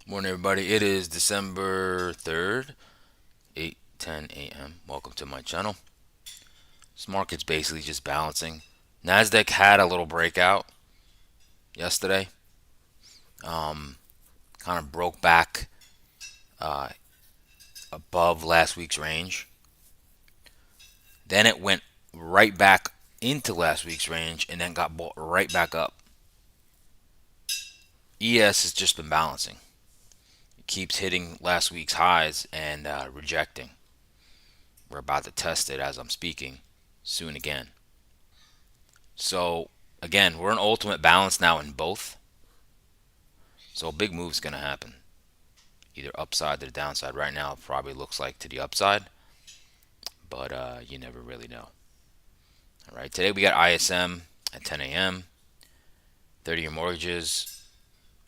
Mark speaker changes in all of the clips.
Speaker 1: Morning, everybody. It is December 3rd, 8:10 a.m. Welcome to my channel. This market's basically just balancing. Nasdaq had a little breakout yesterday. Um, Kind of broke back uh, above last week's range. Then it went right back into last week's range and then got bought right back up. ES has just been balancing. It keeps hitting last week's highs and rejecting. We're about to test it as I'm speaking soon again. So again, we're in ultimate balance now in both. So a big move is going to happen, either upside to the downside. Right now, it probably looks like to the upside, but you never really know. All right, today we got ISM at 10 a.m. 30-year mortgages.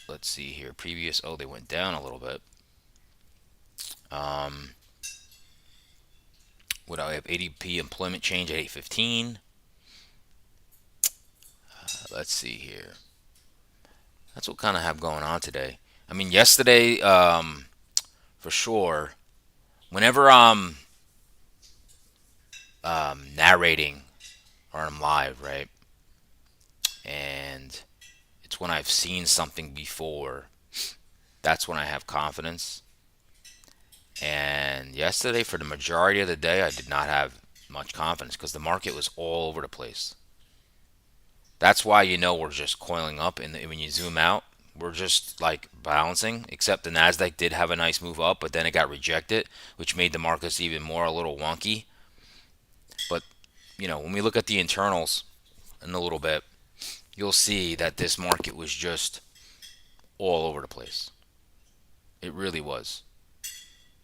Speaker 1: Let's see here. Previous, oh, they went down a little bit. Um, what I have ADP employment change at 8:15. Let's see here. That's what kind of have going on today. I mean, yesterday, for sure. Whenever narrating or I'm live, right? And it's when I've seen something before. That's when I have confidence. And yesterday, for the majority of the day, I did not have much confidence because the market was all over the place. That's why we're just coiling up. And when you zoom out, we're just like bouncing. Except the Nasdaq did have a nice move up, but then it got rejected, which made the markets even more a little wonky. But when we look at the internals in a little bit, you'll see that this market was just all over the place. It really was.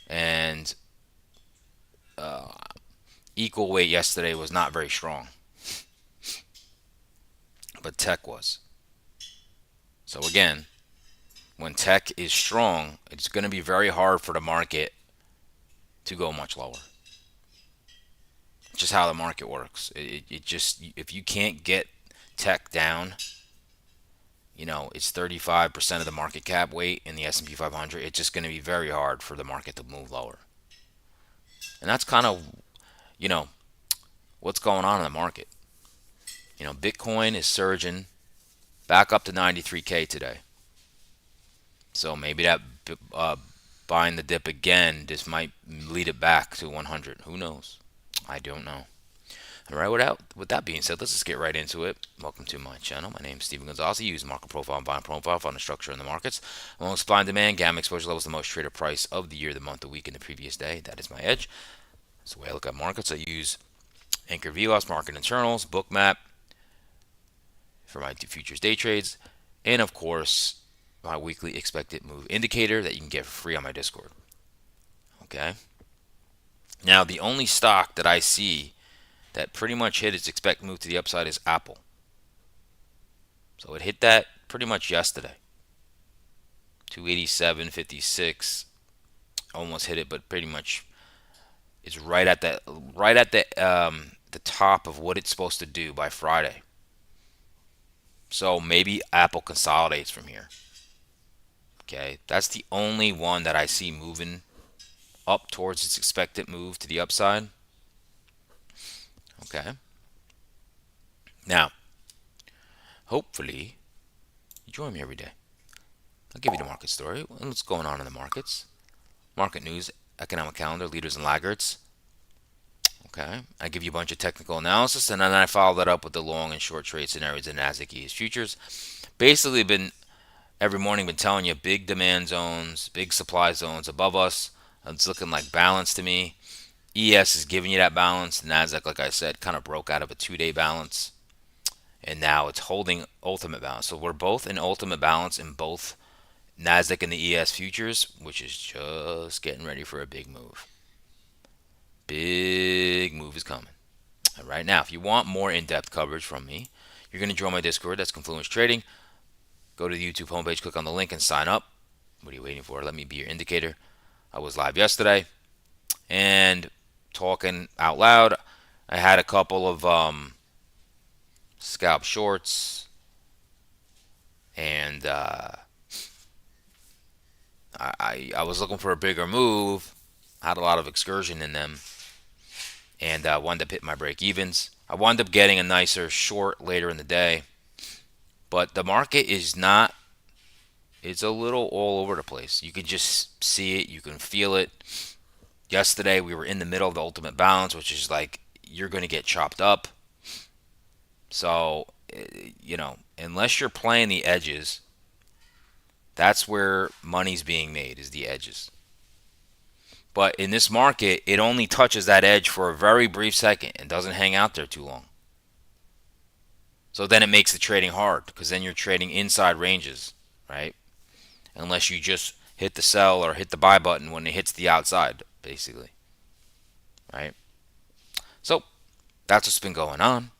Speaker 1: And uh, equal weight yesterday was not very strong, but tech was. So again, when tech is strong, it's going to be very hard for the market to go much lower. It's just how the market works. It just, if you can't get tech down, it's 35% of the market cap weight in the S&P 500. It's just going to be very hard for the market to move lower. And that's kind of, you know, what's going on in the market. Bitcoin is surging back up to 93K today. So maybe that buying the dip again just might lead it back to 100. Who knows? I don't know. All right, with that being said, let's just get right into it. Welcome to my channel. My name is Steven Gonzalez. I use market profile and buying profile on the structure in the markets. Along with supply and demand, gamma exposure levels, the most traded price of the year, the month, the week, and the previous day. That is my edge. That's the way I look at markets. I use Anchor VLOS, market internals, bookmap for my futures day trades, and of course, my weekly expected move indicator that you can get for free on my Discord. Okay. Now, the only stock that I see that pretty much hit its expected move to the upside is Apple. So it hit that pretty much yesterday. 287.56, almost hit it, but pretty much it's right at the top of what it's supposed to do by Friday. So maybe Apple consolidates from here. Okay, that's the only one that I see moving up towards its expected move to the upside. Okay. Now, hopefully, you join me every day. I'll give you the market story and what's going on in the markets. Market news, economic calendar, leaders and laggards. Okay. I give you a bunch of technical analysis and then I follow that up with the long and short trade scenarios in Nasdaq ES futures. Basically, been every morning been telling you big demand zones, big supply zones above us. It's looking like balance to me. ES is giving you that balance. Nasdaq, like I said, kind of broke out of a 2-day balance, and now it's holding ultimate balance. So we're both in ultimate balance in both Nasdaq and the ES futures, which is just getting ready for a big move. Big move is coming. All right, now if you want more in-depth coverage from me, you're going to join my Discord. That's Confluence Trading. Go to the YouTube homepage, click on the link, and sign up. What are you waiting for? Let me be your indicator. I was live yesterday, and talking out loud, I had a couple of scalp shorts, and I was looking for a bigger move. Had a lot of excursion in them, and wound up hitting my break evens. I wound up getting a nicer short later in the day, but the market is not. It's a little all over the place. You can just see it. You can feel it. Yesterday we were in the middle of the ultimate balance, which is like you're going to get chopped up. So, unless you're playing the edges, that's where money's being made, is the edges. But in this market, it only touches that edge for a very brief second and doesn't hang out there too long. So then it makes the trading hard because then you're trading inside ranges, right? Unless you just hit the sell or hit the buy button when it hits the outside, basically, right? So that's what's been going on.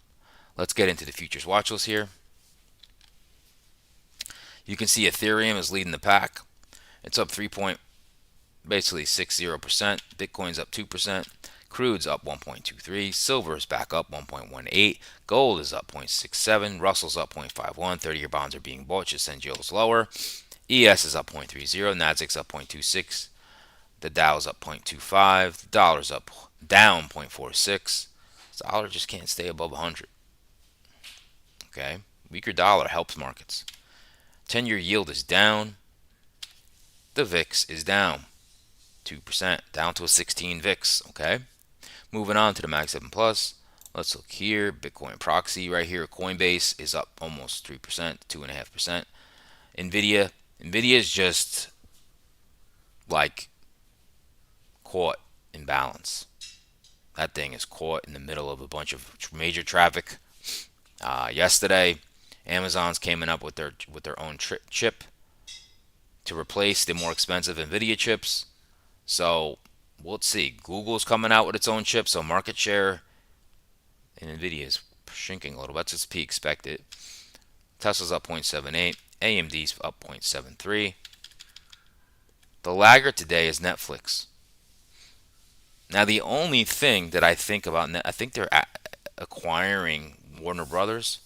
Speaker 1: Let's get into the futures watch list here. You can see Ethereum is leading the pack. It's up basically 60%. Bitcoin's up 2%. Crude's up 1.23. Silver is back up 1.18. Gold is up 0.67. Russell's up 0.51. 30-year bonds are being bought. Just send yields lower. ES is up 0.30. Nasdaq's up 0.26. The Dow's up 0.25. The dollar's up down 0.46. The dollar just can't stay above 100. Okay, weaker dollar helps markets. 10-year yield is down. The VIX is down 2%, down to a 16 VIX. Okay, moving on to the Mag 7 Plus. Let's look here. Bitcoin proxy right here. Coinbase is up almost 3%, 2.5%. Nvidia is just like caught in balance. That thing is caught in the middle of a bunch of major traffic. Yesterday, Amazon's came up with their own chip to replace the more expensive Nvidia chips. So we'll see. Google's coming out with its own chip, so market share in Nvidia is shrinking a little. That's just to be expected. Tesla's up 0.78. AMD's up 0.73. The laggard today is Netflix. Now, the only thing that I think about, I think they're acquiring Warner Brothers.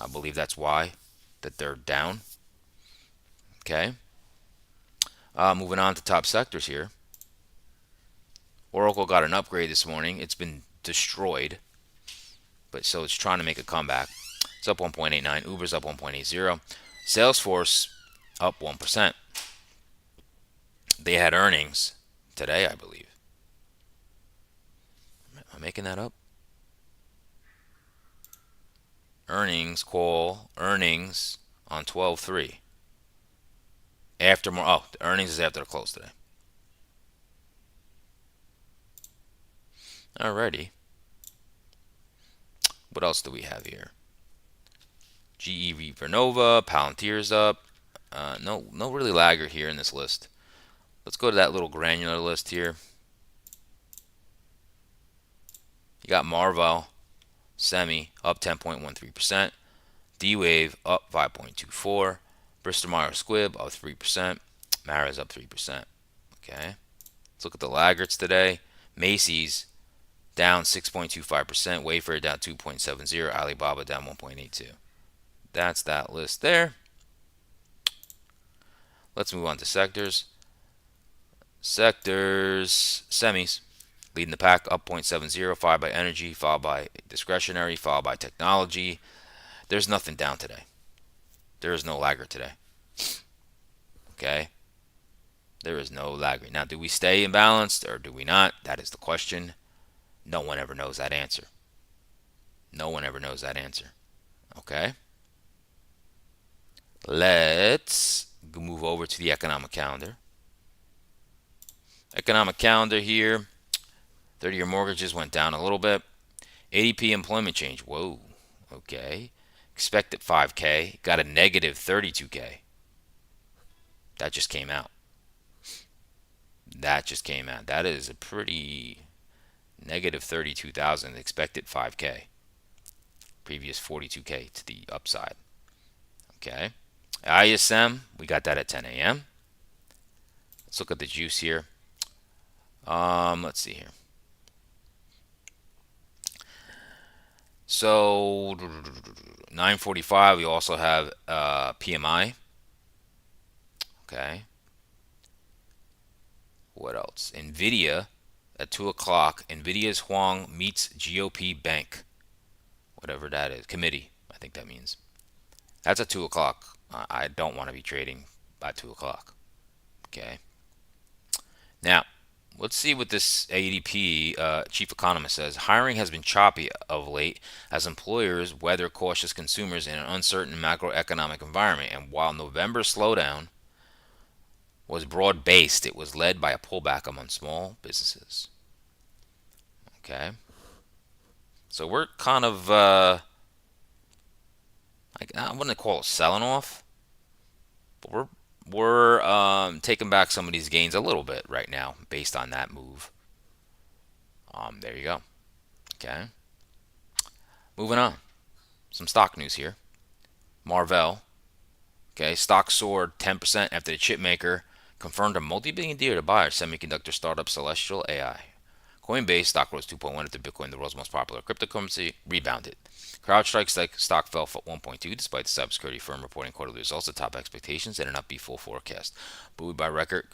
Speaker 1: I believe that's why that they're down. Okay. Moving on to top sectors here. Oracle got an upgrade this morning. It's been destroyed, but so it's trying to make a comeback. It's up 1.89. Uber's up 1.80. Salesforce up 1%. They had earnings today, I believe. Am I making that up? Earnings on 12/3. After more. Oh, the earnings is after the close today. Alrighty. What else do we have here? GE Vernova, Palantir's up. No really lagger here in this list. Let's go to that little granular list here. You got Marvell Semi up 10.13%. D-Wave up 5.24%. Bristol Myers Squibb up 3%. Mara's up 3%. Okay. Let's look at the laggards today. Macy's down 6.25%. Wayfair down 2.70%. Alibaba down 1.82%. That's that list there. Let's move on to sectors. Semis leading the pack up 0.70, followed by energy, followed by discretionary, followed by technology. There's nothing down today. There is no laggard today. Okay? There is no laggard. Now, do we stay imbalanced or do we not? That is the question. No one ever knows that answer. No one ever knows that answer. Okay? Let's move over to the economic calendar. Economic calendar here. 30-year mortgages went down a little bit. ADP employment change. Whoa. Okay. Expected 5K. Got a negative 32K. That just came out. That is a pretty negative 32,000. Expected 5K. Previous 42K to the upside. Okay. ISM. We got that at 10 a.m. Let's look at the juice here. Let's see here. So 9:45, we also have PMI. Okay, What else? Nvidia at 2 o'clock. Nvidia's Huang meets GOP bank, whatever that is, committee. I think that means that's at 2 o'clock. I don't want to be trading by 2 o'clock. Okay. Now, let's see what this ADP chief economist says. Hiring has been choppy of late as employers weather cautious consumers in an uncertain macroeconomic environment. And while November's slowdown was broad based, it was led by a pullback among small businesses. Okay. So we're kind of, I wouldn't call it selling off, but we're taking back some of these gains a little bit right now based on that move. There you go. Okay. Moving on. Some stock news here. Marvell. Okay. Stock soared 10% after the chip maker confirmed a multi-billion deal to buy semiconductor startup Celestial AI. Coinbase stock rose 2.1 after Bitcoin, the world's most popular cryptocurrency, rebounded. CrowdStrike stock fell 1.2 despite the cybersecurity firm reporting quarterly results that top expectations and an upbeat full forecast. Buoyed by record,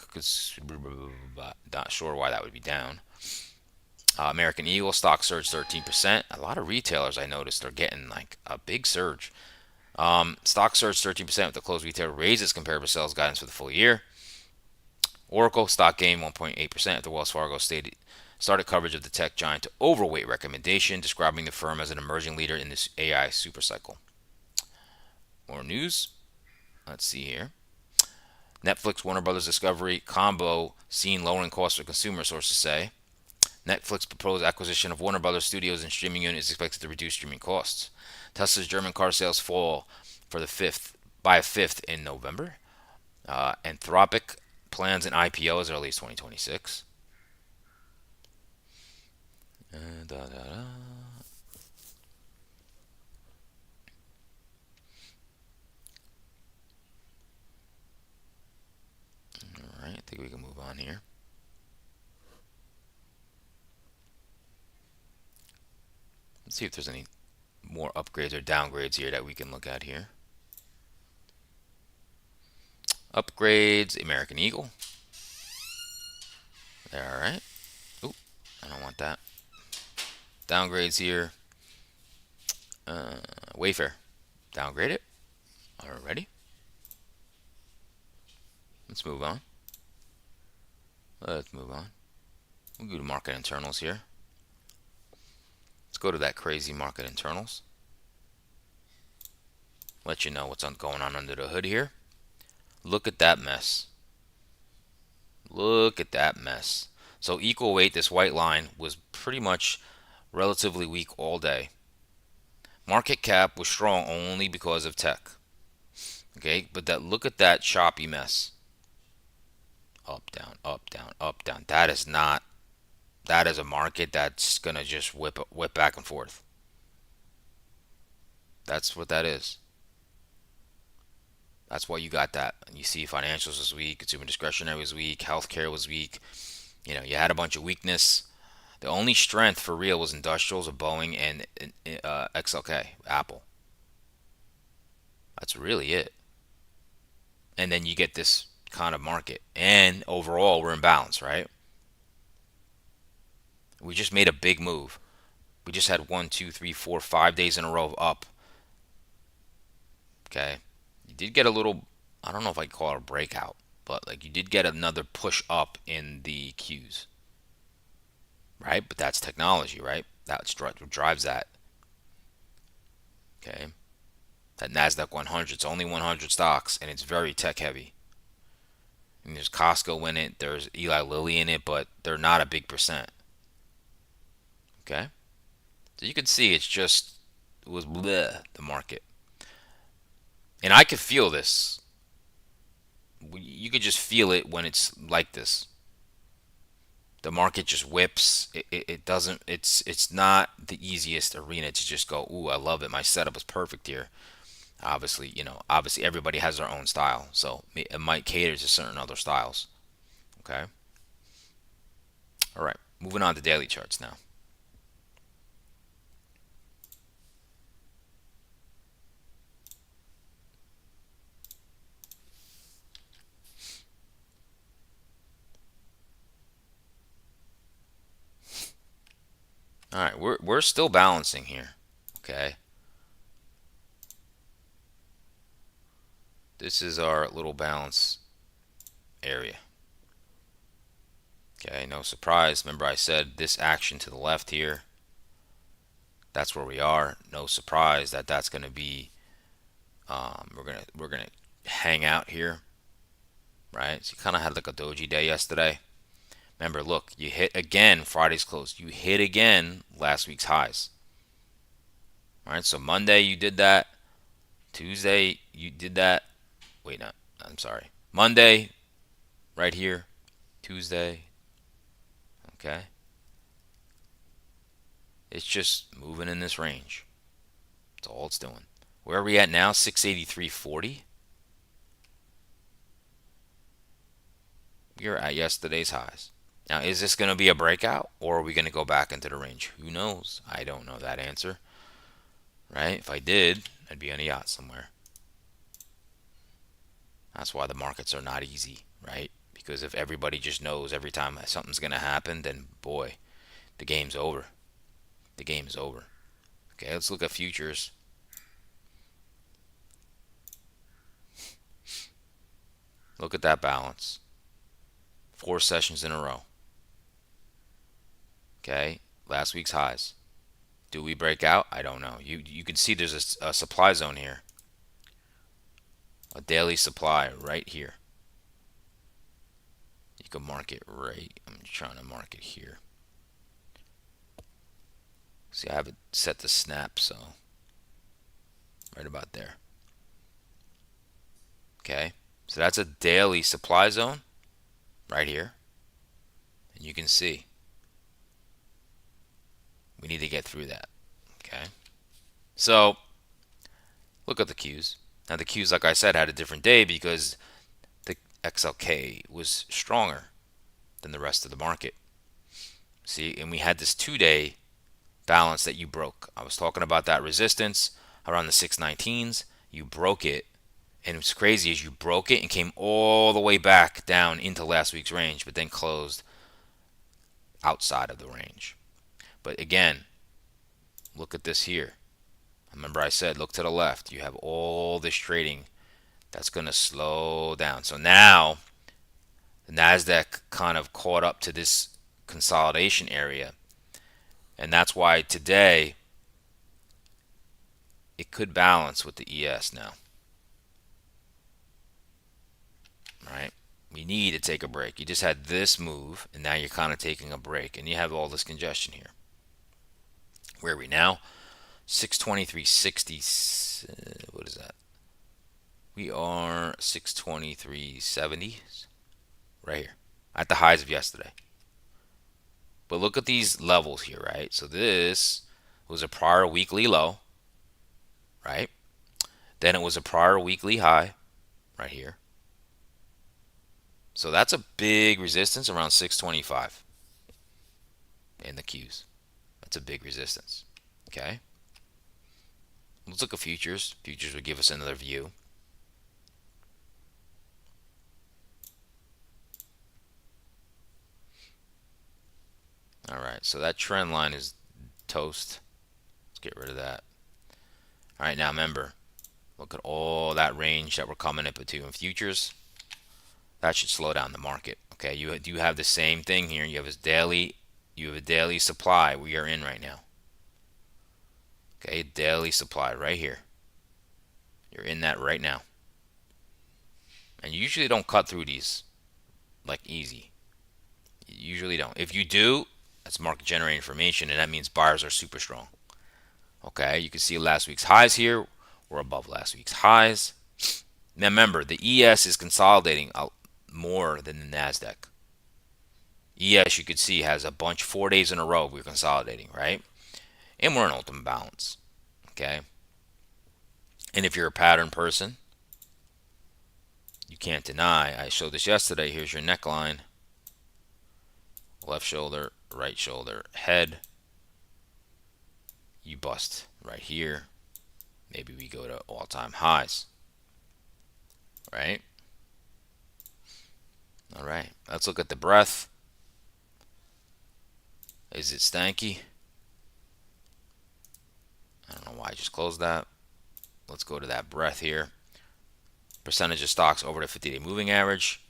Speaker 1: not sure why that would be down. American Eagle stock surged 13%. A lot of retailers I noticed are getting like a big surge. Stock surged 13% with the closed retailer raised its comparable sales guidance for the full year. Oracle stock gained 1.8% after Wells Fargo started coverage of the tech giant to overweight recommendation, describing the firm as an emerging leader in this AI supercycle. More news. Let's see here. Netflix Warner Brothers Discovery combo seen lowering costs for consumers, sources say. Netflix proposed acquisition of Warner Brothers Studios and streaming unit is expected to reduce streaming costs. Tesla's German car sales fall for the fifth by a fifth in November. Anthropic plans an IPO as early as 2026. Da, da, da. All right, I think we can move on here. Let's see if there's any more upgrades or downgrades here that we can look at here. Upgrades, American Eagle. There, all right. Oop, I don't want that. Downgrades here. Wayfair. Downgrade it. Alrighty. Let's move on. Let's move on. We'll go to market internals here. Let's go to that crazy market internals. Let you know what's going on under the hood here. Look at that mess. Look at that mess. So equal weight, this white line, was pretty much relatively weak all day. Market cap was strong only because of tech. Okay, but look at that choppy mess. Up, down, up, down, up, down. That is not. That is a market that's gonna just whip back and forth. That's what that is. That's why you got that. And you see financials was weak, consumer discretionary was weak, healthcare was weak. You had a bunch of weakness. The only strength for real was industrials of Boeing and XLK, Apple. That's really it. And then you get this kind of market. And overall, we're in balance, right? We just made a big move. We just had 1, 2, 3, 4, 5 days in a row of up. Okay. You did get a little, I don't know if I call it a breakout, but like you did get another push up in the Qs. Right? But that's technology, right? That's what drives that. Okay. That NASDAQ 100, it's only 100 stocks and it's very tech heavy. And there's Costco in it, there's Eli Lilly in it, but they're not a big percent. Okay? So you can see it was bleh, the market. And I could feel this. You could just feel it when it's like this. The market just whips. It doesn't. It's not the easiest arena to just go. Ooh, I love it. My setup is perfect here. Obviously everybody has their own style, so it might cater to certain other styles. Okay. All right. Moving on to daily charts now. All right, we're still balancing here. Okay, this is our little balance area. Okay, no surprise. Remember I said this action to the left here, that's where we are. No surprise that that's going to be we're gonna hang out here, right? So you kind of had like a doji day yesterday. Remember, look, you hit again Friday's close. You hit again last week's highs. All right, so Monday you did that. Tuesday you did that. Wait, no, I'm sorry. Monday right here. Tuesday, okay. It's just moving in this range. That's all it's doing. Where are we at now? 683.40. We're at yesterday's highs. Now, is this going to be a breakout or are we going to go back into the range? Who knows? I don't know that answer, right? If I did, I'd be on a yacht somewhere. That's why the markets are not easy, right? Because if everybody just knows every time something's going to happen, then boy, the game's over. The game is over. Okay, let's look at futures. Look at that balance. 4 sessions in a row. Okay, last week's highs. Do we break out? I don't know. You can see there's a supply zone here. A daily supply right here. You can mark it right. I'm trying to mark it here. See, I have it set to snap, so right about there. Okay, so that's a daily supply zone right here. And you can see we need to get through that. Okay, so look at the Qs. Now the Qs, like I said, had a different day because the XLK was stronger than the rest of the market. See, and we had this 2-day balance that you broke. I was talking about that resistance around the 619s. You broke it, and what's crazy is you broke it and came all the way back down into last week's range, but then closed outside of the range. But again, look at this here. Remember I said look to the left. You have all this trading that's going to slow down. So now the Nasdaq kind of caught up to this consolidation area, and that's why today it could balance with the ES now. Right? We need to take a break. You just had this move, and now you're kind of taking a break, and you have all this congestion here. Where are we now? 623.60. What is that? We are 623.70 right here at the highs of yesterday. But look at these levels here, right? So this was a prior weekly low, right? Then it was a prior weekly high right here. So that's a big resistance around 625 in the Qs. That's a big resistance. Okay. Let's look at futures. Futures would give us another view. All right, so that trend line is toast. Let's get rid of that. All right, now remember, look at all that range that we're coming up to in futures. That should slow down the market. Okay, you do have the same thing here. You have a daily supply we are in right now. Okay, daily supply right here. You're in that right now. And you usually don't cut through these like easy. You usually don't. If you do, that's market generated information, and that means buyers are super strong. Okay, you can see last week's highs here. We're above last week's highs. Now remember, the ES is consolidating more than the NASDAQ. ES, you could see, has a bunch 4 days in a row we're consolidating, right? And we're in ultimate balance. Okay. And if you're a pattern person, you can't deny. I showed this yesterday. Here's your neckline. Left shoulder, right shoulder, head. You bust right here. Maybe we go to all-time highs. Right? All right. Let's look at the breath. Is it stanky? why I just closed that. Let's go to that breath here. Percentage of stocks over the 50-day moving average.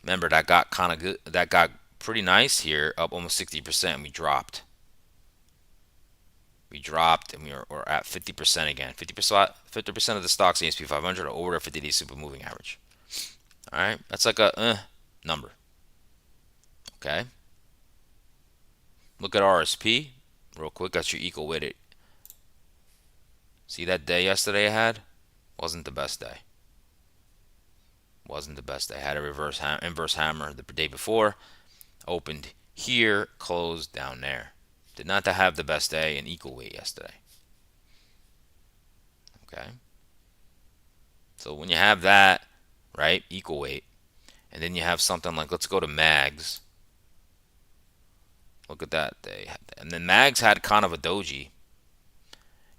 Speaker 1: Remember, that got kind of good. That got pretty nice here, up almost 60%. We dropped. We dropped, and we're at 50% again. 50% of the stocks in the S&P 500 are over the 50-day super moving average. All right, that's like a number. Okay. Look at RSP real quick. That's your equal weighted. See that day yesterday I had? Wasn't the best day. Wasn't the best day. I had a inverse hammer the day before. Opened here, closed down there. Did not have the best day in equal weight yesterday. Okay. So when you have that, right, equal weight, and then you have something like, let's go to mags. Look at that. And then mags had kind of a doji.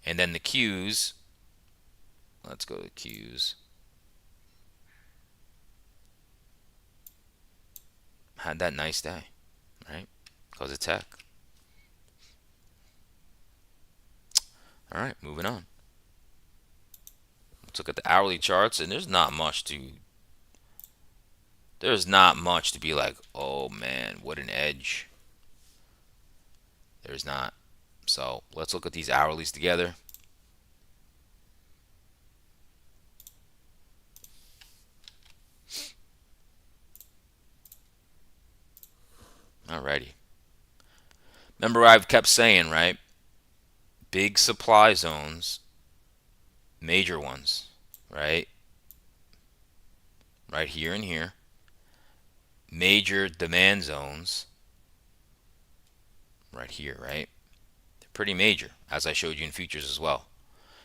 Speaker 1: And then the Qs, let's go to Qs, had that nice day, right? Because of tech. All right, moving on. Let's look at the hourly charts, and there's not much to be like, oh man, what an edge. There's not. So let's look at these hourlies together. Alrighty. Remember, I've kept saying, right? Big supply zones, major ones, right? Right here and here. Major demand zones, right here, right? They're pretty major, as I showed you in futures as well.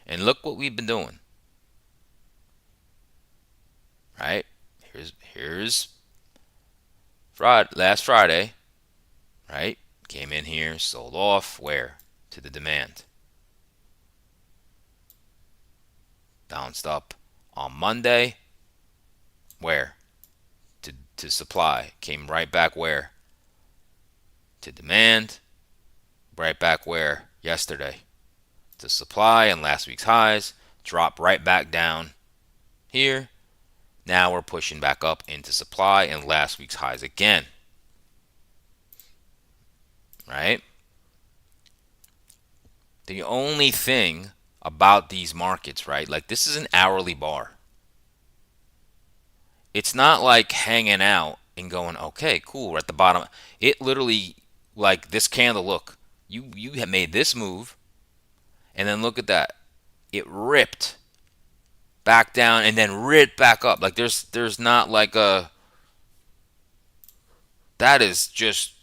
Speaker 1: And look what we've been doing, right? Here's last Friday, right? Came in here, sold off, where? To the demand. Bounced up on Monday, where? To supply. Came right back where? To demand. Right back where? Yesterday. To supply and last week's highs. Drop right back down here. Now we're pushing back up into supply and last week's highs again. Right? The only thing about these markets, right? Like, this is an hourly bar. It's not like hanging out and going, okay, cool, we're at the bottom. It literally, like this candle, look, you have made this move, and then look at that. It ripped back down and then ripped back up. Like, there's not like a, that is just,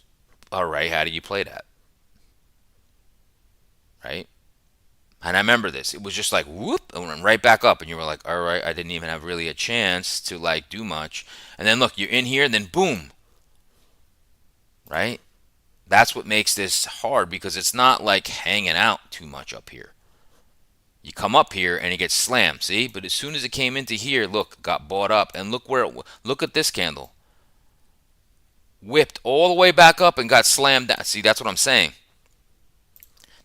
Speaker 1: all right, how do you play that? Right? And I remember this. It was just like whoop, and went right back up, and you were like, all right, I didn't even have really a chance to like do much. And then look, you're in here, and then boom, right? That's what makes this hard, because it's not like hanging out too much up here. You come up here and it gets slammed, see? But as soon as it came into here, look, got bought up, and look where look at this candle. Whipped all the way back up and got slammed down. See, that's what I'm saying.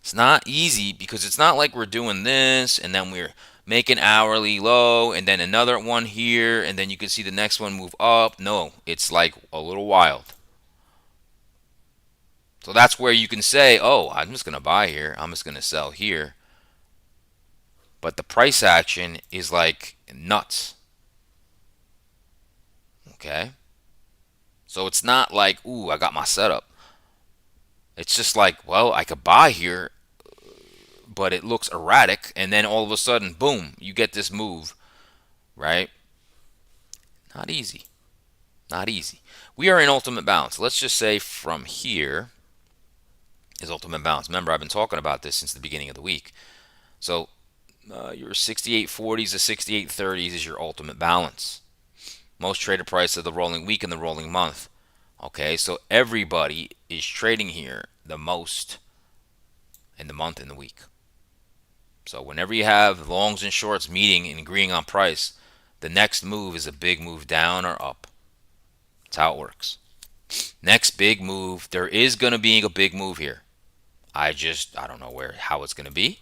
Speaker 1: It's not easy, because it's not like we're doing this and then we're making hourly low and then another one here and then you can see the next one move up. No, it's like a little wild. So that's where you can say, oh, I'm just going to buy here. I'm just going to sell here. But the price action is like nuts. Okay? So it's not like, ooh, I got my setup. It's just like, well, I could buy here, but it looks erratic, and then all of a sudden, boom, you get this move, right? Not easy. Not easy. We are in ultimate balance. Let's just say from here is ultimate balance. Remember, I've been talking about this since the beginning of the week. So your 68.40s to 68.30s is your ultimate balance. Most traded price of the rolling week and the rolling month. Okay, so everybody is trading here the most in the month and the week. So whenever you have longs and shorts meeting and agreeing on price, the next move is a big move down or up. That's how it works. Next big move, there is going to be a big move here. I don't know how it's going to be,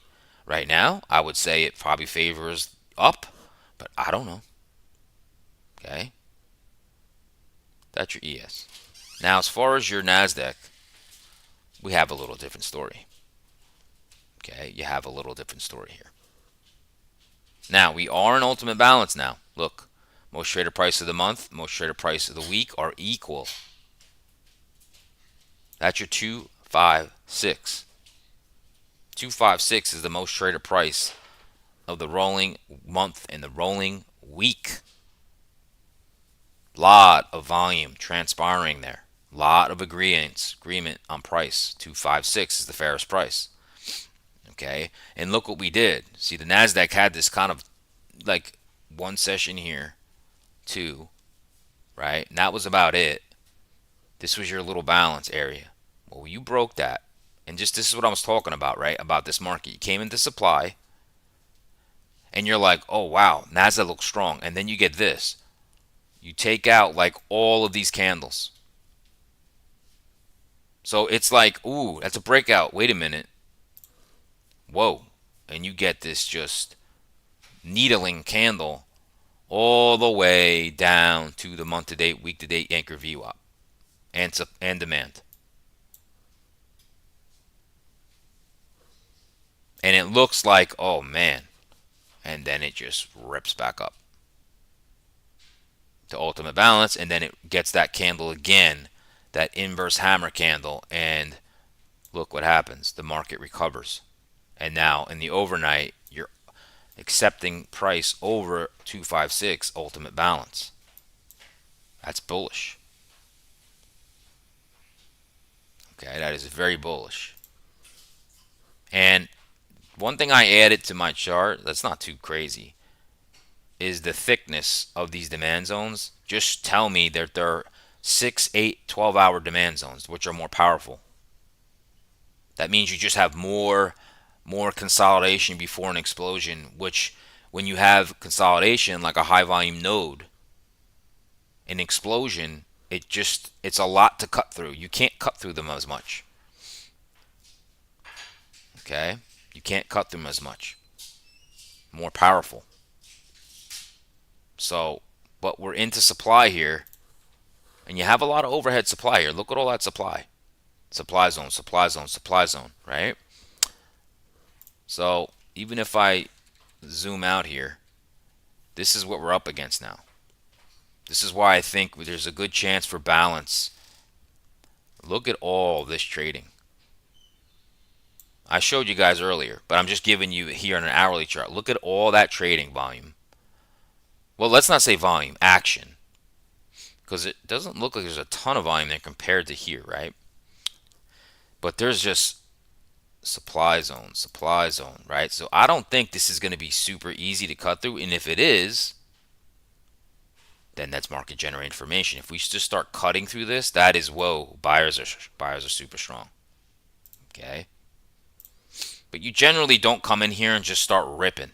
Speaker 1: Right now, I would say it probably favors up, but I don't know. Okay, that's your ES. Now, as far as your NASDAQ, we have a little different story. Okay, you have a little different story here. Now, we are in ultimate balance now. Look, most traded price of the month, most traded price of the week are equal. That's your 256. 256 is the most traded price of the rolling month and the rolling week. Lot of volume transpiring there. Lot of agreement on price. 256 is the fairest price. Okay, and look what we did. See, the Nasdaq had this kind of like one session here, two, right? And that was about it. This was your little balance area. Well, you broke that. And just this is what I was talking about, right? About this market. You came into supply and you're like, oh, wow, NASDAQ looks strong. And then you get this. You take out like all of these candles. So it's like, ooh, that's a breakout. Wait a minute. Whoa. And you get this just needling candle all the way down to the month to date, week to date anchor VWAP and demand. And it looks like, oh man, and then it just rips back up to ultimate balance, and then it gets that candle again, that inverse hammer candle, and look what happens. The market recovers. And now in the overnight, you're accepting price over 256 ultimate balance. That's bullish. Okay, that is very bullish. And one thing I added to my chart that's not too crazy is the thickness of these demand zones. Just tell me that they're 6, 8, 12-hour demand zones, which are more powerful. That means you just have more consolidation before an explosion, which when you have consolidation like a high volume node, an explosion, it's a lot to cut through. You can't cut through them as much. Okay? You can't cut them as much. More powerful. So, but we're into supply here, and you have a lot of overhead supply here. Look at all that supply. Supply zone, supply zone, supply zone, right? So, even if I zoom out here, this is what we're up against now. This is why I think there's a good chance for balance. Look at all this trading. I showed you guys earlier, but I'm just giving you here on an hourly chart. Look at all that trading volume. Well, let's not say volume, action. Because it doesn't look like there's a ton of volume there compared to here, right? But there's just supply zone, right? So I don't think this is going to be super easy to cut through. And if it is, then that's market generated information. If we just start cutting through this, that is, whoa, buyers are super strong. Okay? But you generally don't come in here and just start ripping,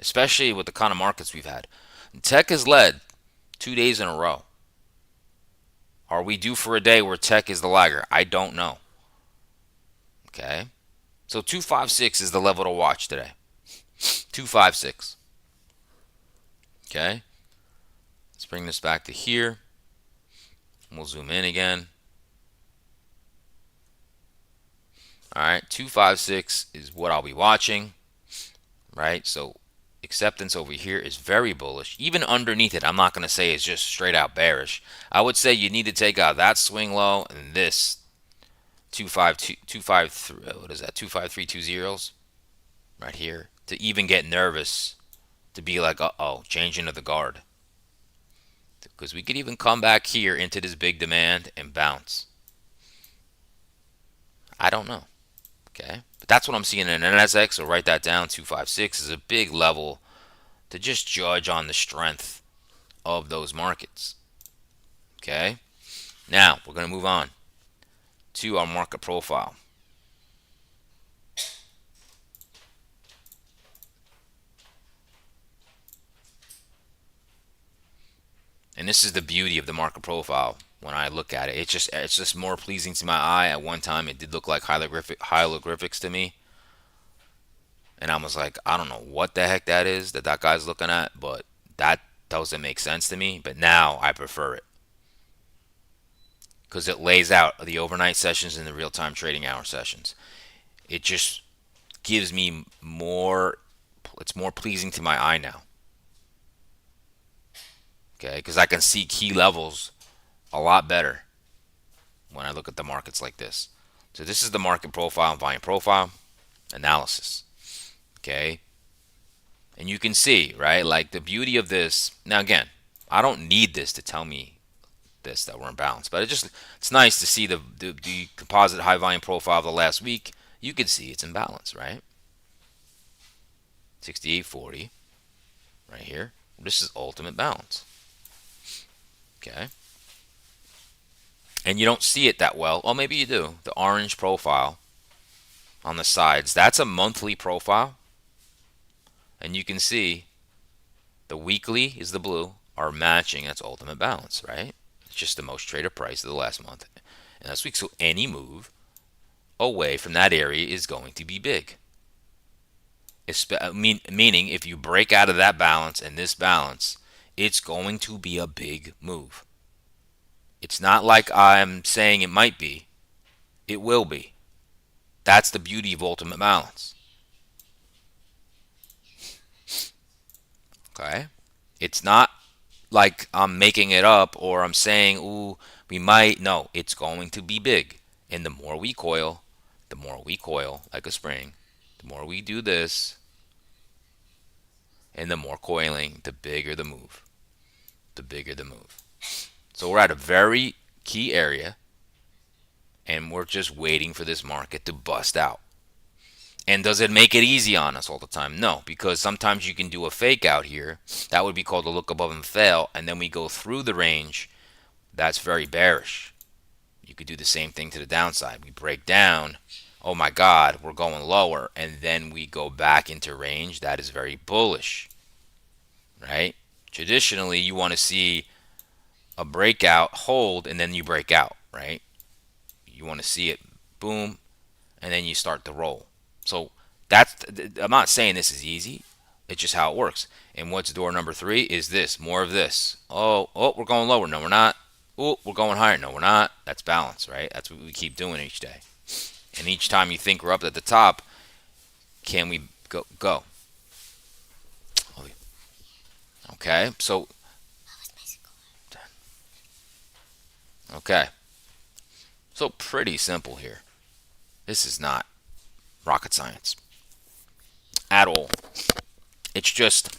Speaker 1: especially with the kind of markets we've had. Tech has led 2 days in a row. Are we due for a day where tech is the lagger? I don't know. Okay. So 256 is the level to watch today. 256. Okay. Let's bring this back to here. We'll zoom in again. All right. 256 is what I'll be watching. Right. So acceptance over here is very bullish. Even underneath it, I'm not going to say it's just straight out bearish. I would say you need to take out that swing low and this 253, what is that, 25320 right here to even get nervous, to be like, uh-oh, changing of the guard. Because we could even come back here into this big demand and bounce. I don't know. Okay, but that's what I'm seeing in NSX, so write that down. 256 is a big level to just judge on the strength of those markets. Okay, now we're going to move on to our market profile. And this is the beauty of the market profile. When I look at it, it's just more pleasing to my eye. At one time, it did look like hieroglyphics to me. And I was like, I don't know what the heck that is that guy's looking at, but that doesn't make sense to me. But now I prefer it because it lays out the overnight sessions and the real time trading hour sessions. It just gives me more, it's more pleasing to my eye now. Okay, because I can see key levels a lot better when I look at the markets like this. So this is the market profile and volume profile analysis. Okay, and you can see, right, like the beauty of this. Now again, I don't need this to tell me this that we're in balance, but it's nice to see the composite high volume profile of the last week. You can see it's in balance, right? 68.40 right here. This is ultimate balance. Okay, and you don't see it that well. Well, maybe you do. The orange profile on the sides, that's a monthly profile, and you can see the weekly is the blue are matching. That's ultimate balance, right? It's just the most traded price of the last month and last week. So any move away from that area is going to be big. Meaning if you break out of that balance and this balance, it's going to be a big move. It's not like I'm saying it might be. It will be. That's the beauty of ultimate balance. Okay? It's not like I'm making it up or I'm saying, ooh, we might. No, it's going to be big. And the more we coil like a spring, the more we do this, and the more coiling, the bigger the move. The bigger the move. So we're at a very key area, and we're just waiting for this market to bust out. And does it make it easy on us all the time? No, because sometimes you can do a fake out here. That would be called a look above and fail, and then we go through the range. That's very bearish. You could do the same thing to the downside. We break down. Oh my God, we're going lower, and then we go back into range. That is very bullish, right? Traditionally, you want to see a breakout, hold, and then you break out, right? You want to see it, boom, and then you start to roll. So I'm not saying this is easy. It's just how it works. And what's door number 3 is this, more of this. Oh, we're going lower. No, we're not. Oh, we're going higher. No, we're not. That's balance, right? That's what we keep doing each day. And each time you think we're up at the top, can we go? Okay, so okay, so pretty simple here. This is not rocket science at all. It's just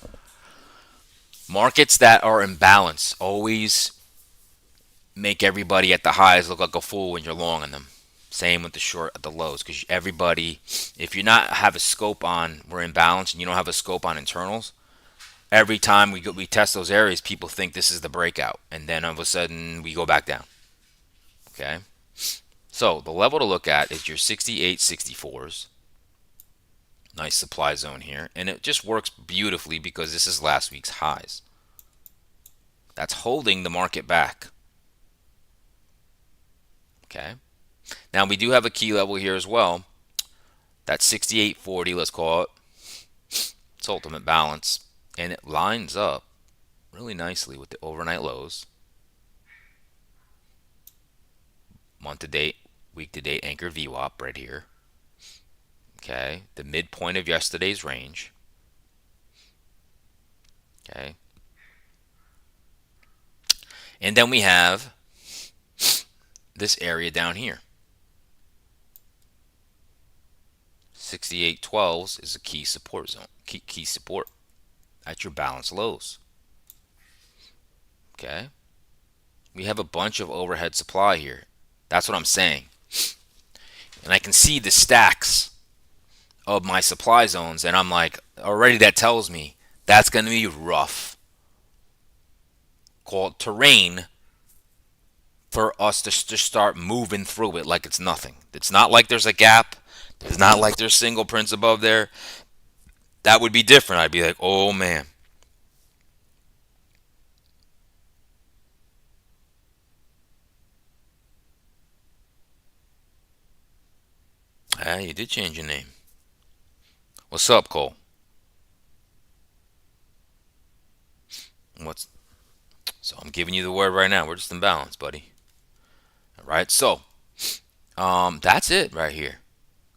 Speaker 1: markets that are in balance always make everybody at the highs look like a fool when you're long on them. Same with the short at the lows, because everybody, if you not have a scope on, we're in balance, and you don't have a scope on internals, every time we test those areas, people think this is the breakout, and then all of a sudden we go back down. Okay, so the level to look at is your 68 64s. Nice supply zone here, and it just works beautifully because this is last week's highs. That's holding the market back. Okay, now we do have a key level here as well. That 68.40, let's call it. It's ultimate balance, and it lines up really nicely with the overnight lows, month to date, week to date anchored VWAP right here. Okay, the midpoint of yesterday's range. Okay, and then we have this area down here. 68.12s is a key support zone. Key support at your balance lows. Okay, we have a bunch of overhead supply here. That's what I'm saying, and I can see the stacks of my supply zones, and I'm like, already that tells me that's going to be rough. Called terrain for us to just start moving through it like it's nothing. It's not like there's a gap. It's not like there's single prints above there. That would be different. I'd be like, oh man. Ah, you did change your name. What's up, Cole? What's So I'm giving you the word right now. We're just in balance, buddy. All right. So, that's it right here.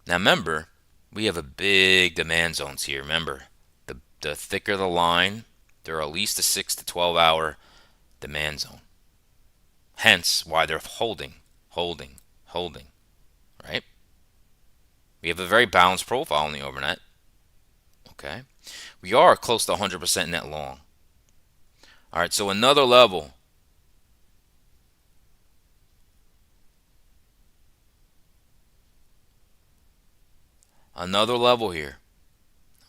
Speaker 1: Now remember, we have a big demand zones here. Remember, the thicker the line, there are at least a 6 to 12 hour demand zone. Hence, why they're holding, holding, holding. Right? We have a very balanced profile in the overnight. Okay. We are close to 100% net long. All right. So another level here.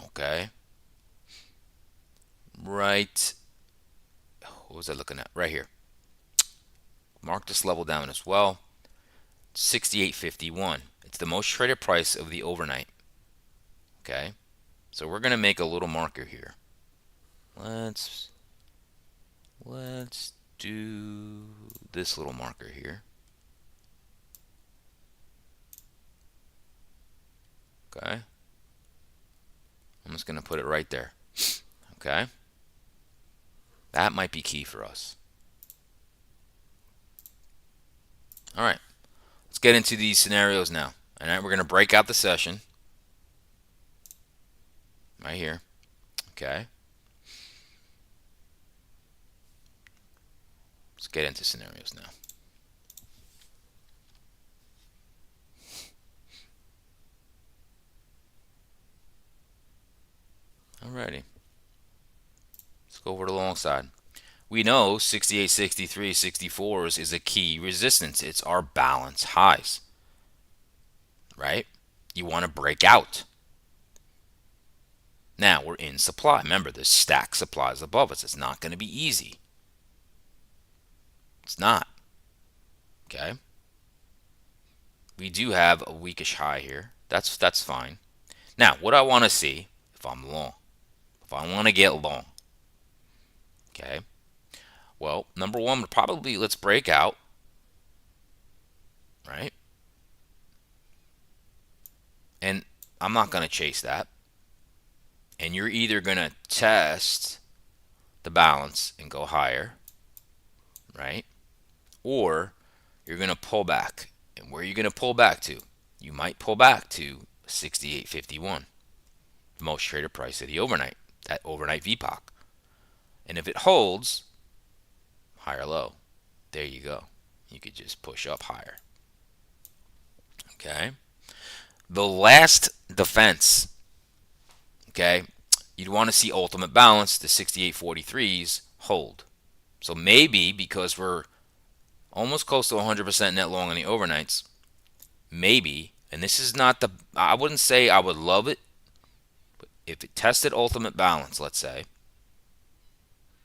Speaker 1: Okay. Right. What was I looking at? Right here. Mark this level down as well. 68.51. It's the most traded price of the overnight. Okay. So we're gonna make a little marker here. Let's let's do this little marker here. Okay. I'm just gonna put it right there. Okay. That might be key for us. All right. Let's get into these scenarios now. All right. We're gonna break out the session right here. Okay. Let's get into scenarios now. Alrighty. Let's go over to the long side. We know 68, 63, 64s is a key resistance. It's our balance highs, right? You want to break out. Now we're in supply. Remember, there's stack supplies above us. It's not going to be easy. It's not. Okay. We do have a weakish high here. That's fine. Now, what I want to see if I'm long, if I want to get long, okay. Well, number one, probably let's break out, right? And I'm not going to chase that. And you're either going to test the balance and go higher, right? Or you're going to pull back. And where are you going to pull back to? You might pull back to 68.51, the most traded price of the overnight, that overnight VPOC. And if it holds, higher low, there you go. You could just push up higher. Okay. The last defense, okay, you'd want to see ultimate balance, the 68.43s hold. So maybe because we're almost close to 100% net long on the overnights, maybe, and this is not the, I wouldn't say I would love it, but if it tested ultimate balance, let's say,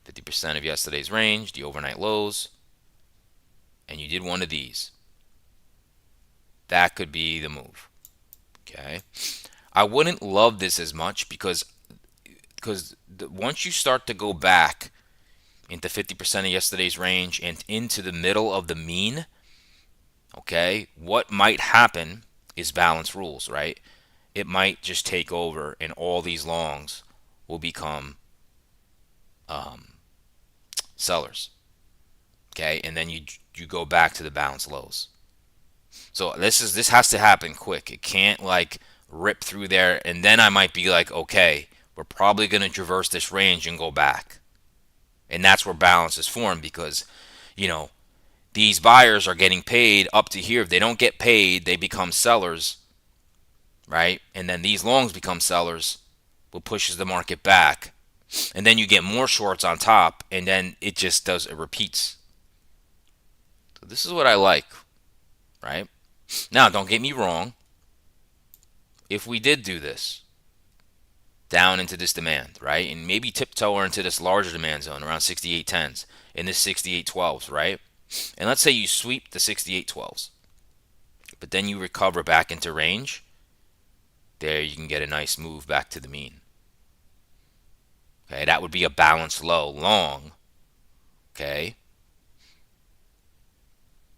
Speaker 1: 50% of yesterday's range, the overnight lows, and you did one of these, that could be the move. Okay. I wouldn't love this as much because once you start to go back into 50% of yesterday's range and into the middle of the mean, okay, what might happen is balance rules, right? It might just take over and all these longs will become sellers, okay, and then you go back to the balance lows. So this has to happen quick. It can't like rip through there and then I might be like, okay, we're probably going to traverse this range and go back. And that's where balance is formed because, you know, these buyers are getting paid up to here. If they don't get paid, they become sellers, right? And then these longs become sellers, what pushes the market back. And then you get more shorts on top, and then it repeats. So this is what I like, right? Now, don't get me wrong. If we did do this, down into this demand, right? And maybe tiptoe into this larger demand zone around 68.10s in this 68.12s, right? And let's say you sweep the 68.12s, but then you recover back into range. There you can get a nice move back to the mean. Okay, that would be a balanced low long. Okay.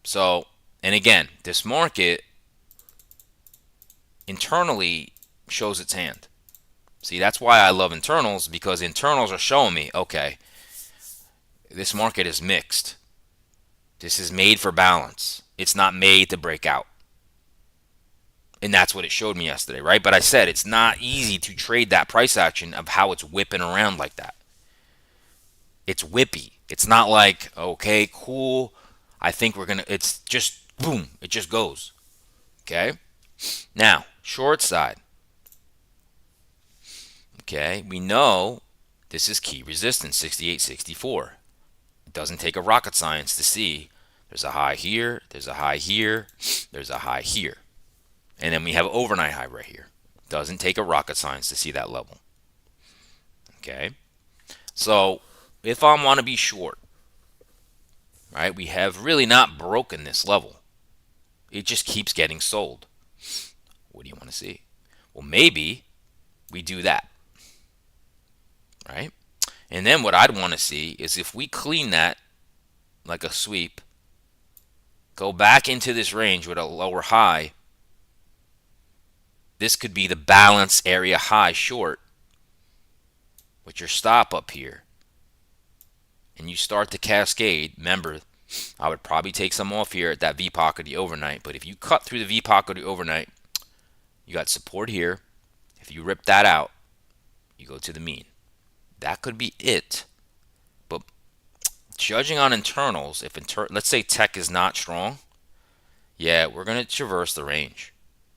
Speaker 1: So, and again, this market internally shows its hand. See, that's why I love internals, because internals are showing me, okay, this market is mixed. This is made for balance. It's not made to break out. And that's what it showed me yesterday, right? But I said it's not easy to trade that price action of how it's whipping around like that. It's whippy. It's not like, okay, cool. I think we're going to, it's just boom, it just goes. Okay. Now, short side. Okay. We know this is key resistance, 68.64. It doesn't take a rocket science to see there's a high here, there's a high here, there's a high here. And then we have overnight high right here. Doesn't take a rocket science to see that level. Okay. So if I want to be short, right, we have really not broken this level. It just keeps getting sold. What do you want to see? Well, maybe we do that, right? And then what I'd want to see is if we clean that like a sweep, go back into this range with a lower high, this could be the balance area high short with your stop up here. And you start to cascade. Remember, I would probably take some off here at that VPOC of the overnight. But if you cut through the VPOC of the overnight, you got support here. If you rip that out, you go to the mean. That could be it. But judging on internals, if let's say tech is not strong, yeah, we're going to traverse the range.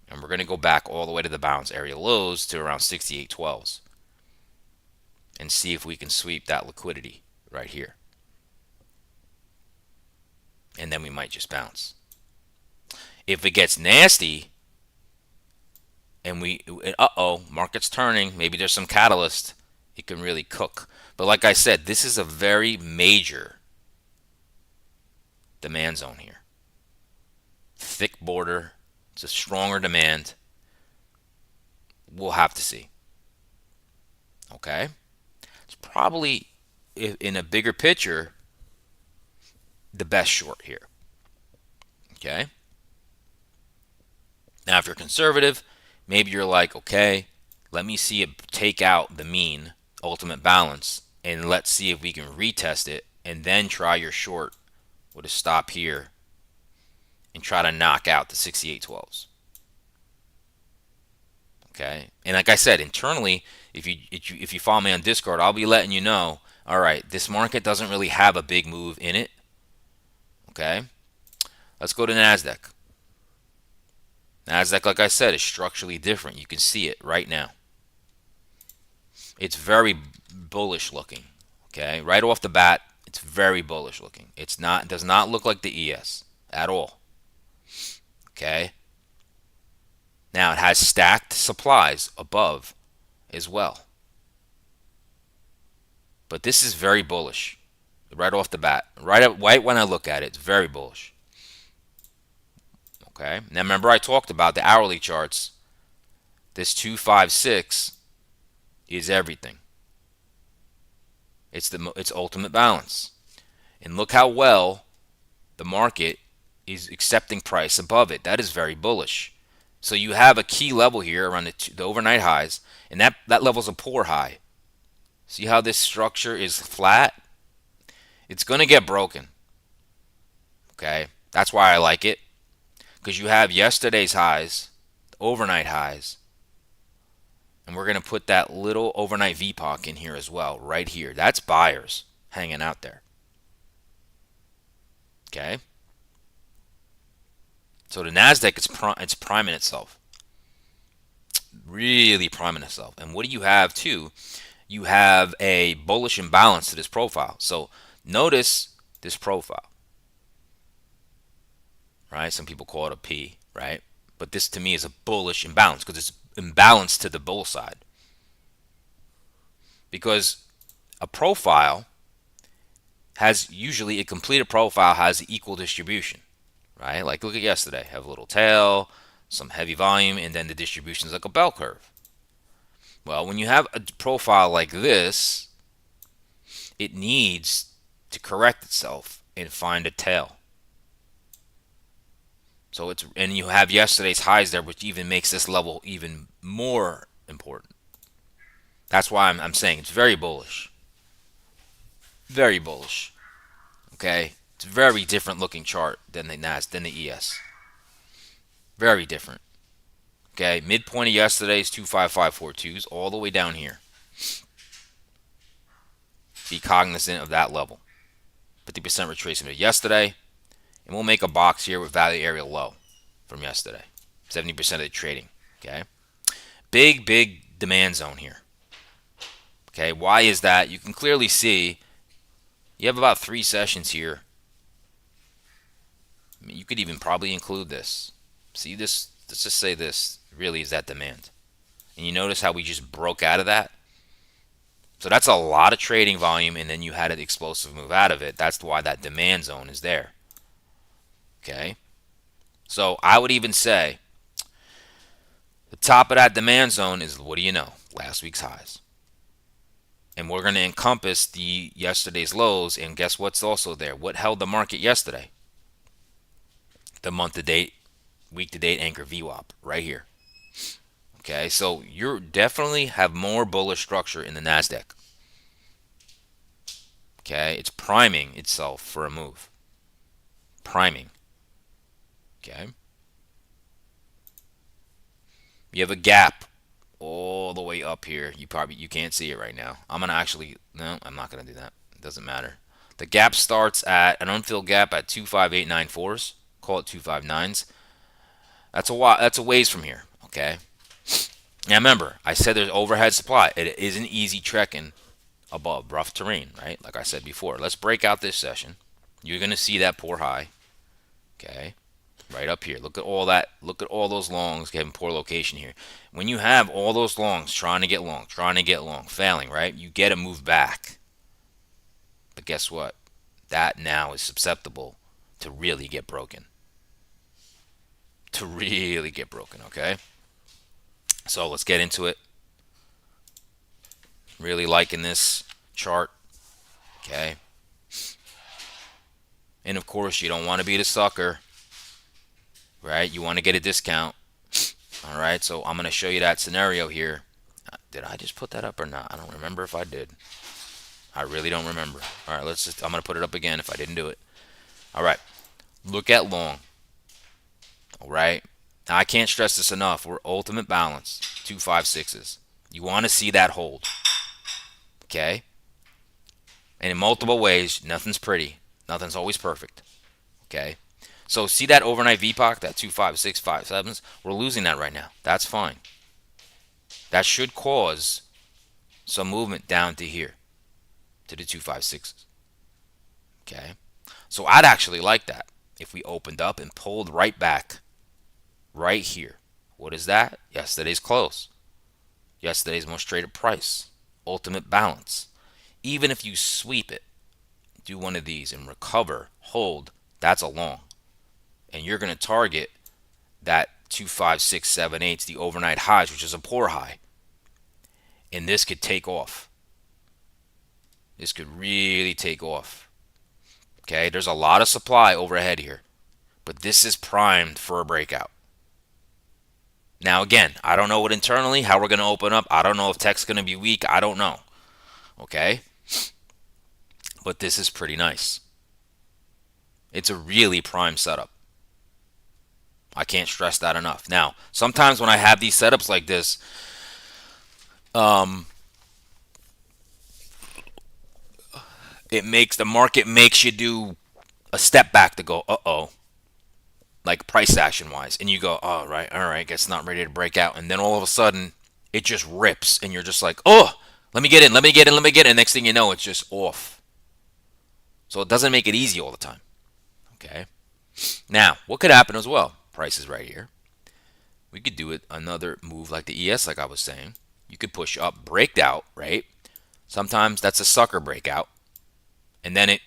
Speaker 1: And we're going to go back all the way to the balance area lows to around 68.12s. And see if we can sweep that liquidity right here. And then we might just bounce. If it gets nasty, and market's turning, maybe there's some catalyst, it can really cook. But like I said, this is a very major demand zone here. Thick border, it's a stronger demand. We'll have to see. Okay? It's probably, in a bigger picture, the best short here. Okay? Now, if you're conservative, maybe you're like, okay, let me see it take out the mean ultimate balance, and let's see if we can retest it, and then try your short with a stop here and try to knock out the 68.12s. Okay? And like I said, internally, if you follow me on Discord, I'll be letting you know, all right, this market doesn't really have a big move in it. Okay? Let's go to NASDAQ. NASDAQ, like I said, is structurally different. You can see it right now. It's very bullish looking. Okay? Right off the bat, it's very bullish looking. It does not look like the ES at all. Okay? Now, it has stacked supplies above as well. But this is very bullish right off the bat. Right when I look at it, it's very bullish. Okay? Now, remember I talked about the hourly charts. This 256 is everything. It's ultimate balance. And look how well the market is accepting price above it. That is very bullish. So you have a key level here around the overnight highs, and that level's a poor high. See how this structure is flat? It's going to get broken. Okay? That's why I like it. Because you have yesterday's highs, the overnight highs, and we're going to put that little overnight VPOC in here as well, right here. That's buyers hanging out there. Okay? So the NASDAQ, it's priming itself. Really priming itself. And what do you have too? You have a bullish imbalance to this profile. So notice this profile. Right? Some people call it a P, right? But this to me is a bullish imbalance because it's imbalanced to the bull side. Because a profile has usually a completed profile has equal distribution. Right? Like look at yesterday. Have a little tail, some heavy volume, and then the distribution is like a bell curve. Well, when you have a profile like this, it needs to correct itself and find a tail. So and you have yesterday's highs there, which even makes this level even more important. That's why I'm saying it's very bullish. Very bullish. Okay? It's a very different looking chart than than the ES. Very different. Okay? Midpoint of yesterday's 25542s all the way down here. Be cognizant of that level. 50% retracement of yesterday. And we'll make a box here with value area low from yesterday. 70% of the trading. Okay? Big demand zone here. Okay? Why is that? You can clearly see you have about 3 sessions here. I mean, you could even probably include this. See this? Let's just say this really is that demand. And you notice how we just broke out of that? So that's a lot of trading volume, and then you had an explosive move out of it. That's why that demand zone is there. Okay? So I would even say the top of that demand zone is, what do you know? Last week's highs. And we're going to encompass the yesterday's lows, and guess what's also there? What held the market yesterday? The month to date, week to date anchor VWAP right here. Okay, so you definitely have more bullish structure in the NASDAQ. Okay, it's priming itself for a move. Priming. Okay. You have a gap all the way up here. You can't see it right now. I'm gonna actually no, I'm not gonna do that. It doesn't matter. The gap starts at an unfilled gap at 25894s. Call it 259s. That's a while. That's a ways from here. Okay. Now remember, I said there's overhead supply. It isn't easy trekking above rough terrain, right? Like I said before. Let's break out this session. You're gonna see that poor high. Okay. Right up here. Look at all that. Look at all those longs getting poor location here. When you have all those longs trying to get long, failing, right? You get a move back. But guess what? That now is susceptible to really get broken. To really get broken, okay? So let's get into it. Really liking this chart, okay? And of course, you don't want to be the sucker, right? You want to get a discount. All right, so I'm going to show you that scenario here. Did I just put that up or not? I don't remember if I did. I really don't remember. All right, I'm going to put it up again if I didn't do it. All right, look at long. All right, now I can't stress this enough. We're ultimate balance, 256s. You want to see that hold, okay? And in multiple ways, nothing's pretty. Nothing's always perfect, okay? So see that overnight VPOC, that 25657s? We're losing that right now. That's fine. That should cause some movement down to here, to the 256s. Okay? So I'd actually like that if we opened up and pulled right back, right here. What is that? Yesterday's close. Yesterday's most traded price. Ultimate balance. Even if you sweep it, do one of these and recover, hold, that's a long. And you're going to target that 25678, the overnight highs, which is a poor high. And this could take off. This could really take off. Okay, there's a lot of supply overhead here, but this is primed for a breakout. Now again, I don't know what internally, how we're going to open up. I don't know if tech's going to be weak. I don't know. Okay, but this is pretty nice. It's a really prime setup. I can't stress that enough. Now, sometimes when I have these setups like this, the market makes you do a step back to go, uh-oh, like price action wise, and you go, oh, all right, guess not ready to break out, and then all of a sudden it just rips, and you're just like, oh, let me get in, and next thing you know, it's just off. So it doesn't make it easy all the time. Okay. Now, what could happen as well? Price is right here. We could do it another move like the ES, like I was saying. You could push up, break out, right? Sometimes that's a sucker breakout, and then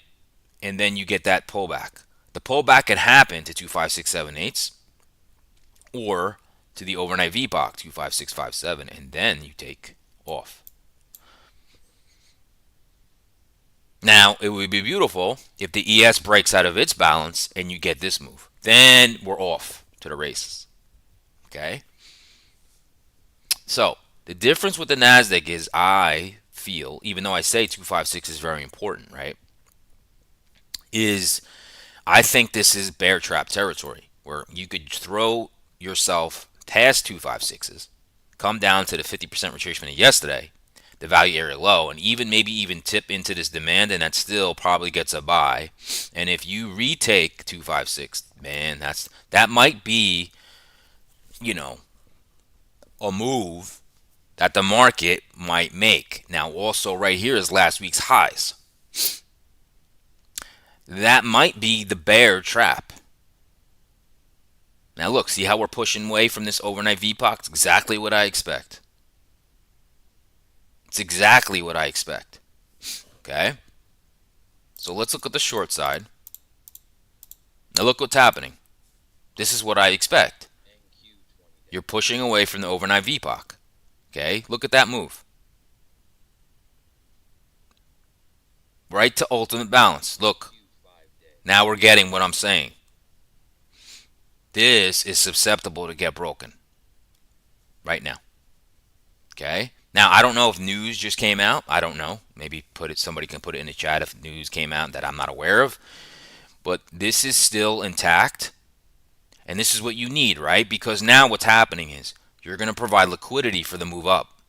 Speaker 1: you get that pullback. The pullback can happen to 25678s or to the overnight VPOC 25657, and then you take off. Now, it would be beautiful if the ES breaks out of its balance and you get this move. Then we're off to the races. Okay? So, The difference with the Nasdaq is I feel, even though I say 256 is very important, right? Is I think this is bear trap territory where you could throw yourself past 256s, come down to the 50% retracement of yesterday, the value area low, and even maybe even tip into this demand, and that still probably gets a buy. And if you retake 256, man, that might be, you know, a move that the market might make. Now, also right here is last week's highs. That might be the bear trap. Now look, see how we're pushing away from this overnight VPOC? It's exactly what I expect. It's exactly what I expect. Okay? So let's look at the short side. Now look what's happening. This is what I expect. You're pushing away from the overnight VPOC. Okay? Look at that move. Right to ultimate balance. Look. Now we're getting what I'm saying. This is susceptible to get broken right now. Okay? Now I don't know if news just came out. I don't know. Maybe somebody can put it in the chat if news came out that I'm not aware of. But this is still intact. And this is what you need, right? Because now what's happening is you're going to provide liquidity for the move up.